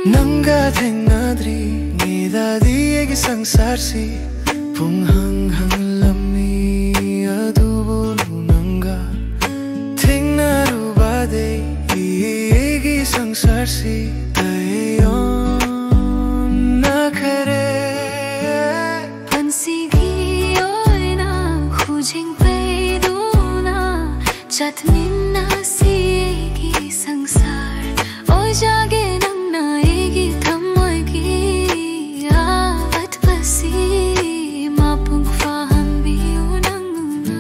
ꯅꯪꯒ ꯊꯦꯡꯅꯗ꯭ꯔꯤ ꯉꯩꯗꯗꯤ ꯑꯩꯒꯤ ꯁꯪꯁꯥꯔꯁꯤ ꯄꯨꯡꯍꯪ-ꯍꯪꯂꯝꯃꯤ ꯑꯗꯨꯕꯨ ꯅꯪꯒ ꯊꯦꯡꯅꯔꯨꯕꯗꯩ ꯑꯩꯒꯤ ꯁꯪꯁꯥꯔꯁꯤ ꯇꯥꯏꯑꯣꯟꯅꯈ꯭ꯔꯦ ꯄꯨꯟꯁꯤꯒꯤ ꯑꯣꯏꯅ ꯈꯨꯖꯤꯡ ꯄꯩꯗꯨꯅ ꯆꯠꯃꯤꯟꯅꯁꯤ ꯑꯩꯒꯤ ꯁꯪꯁꯥꯔ ꯑꯣꯏꯖꯒꯦ ꯅꯪꯅ ꯑꯩꯒꯤ ꯊꯃꯣꯏꯒꯤ ꯑꯋꯥꯠꯄꯁꯤ ꯃꯄꯨꯡ ꯐꯥꯍꯟꯕꯤꯌꯨ ꯅꯪꯅ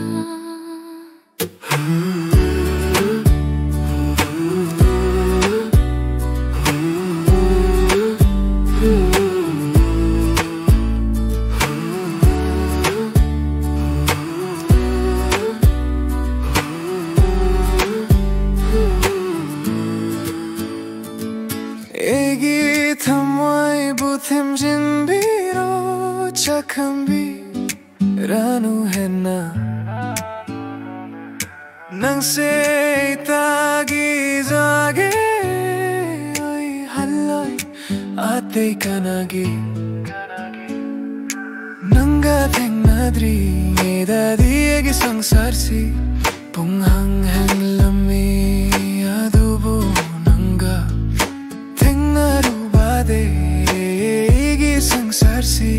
ꯑꯩꯒꯤ ꯊꯃꯣꯏꯕꯨ ꯊꯦꯝꯖꯤꯟꯕꯤꯔꯣ ꯆꯥꯛꯈꯪꯕꯤꯔꯅꯨ ꯍꯦꯟꯅ ꯅꯪꯁꯦ ꯇꯥꯒꯤꯖꯒꯦ ꯑꯣꯏꯍꯜꯂꯣꯏ ꯑꯇꯩ ꯀꯅꯥꯒꯤ ꯅꯪꯒ ꯊꯦꯡꯅꯗ꯭ꯔꯤꯉꯩꯗꯗꯤ ꯑꯩꯒꯤ ꯁꯪꯁꯥꯔꯁꯤ ꯄꯨꯡꯍꯪ-ꯍꯪꯂꯝꯃꯤ ꯑꯗꯨꯕꯨ ꯅꯪꯒ ꯊꯦꯡꯅꯔꯨꯕꯗꯩ ꯑꯩꯒꯤ ꯁꯪꯁꯥꯔꯁꯤ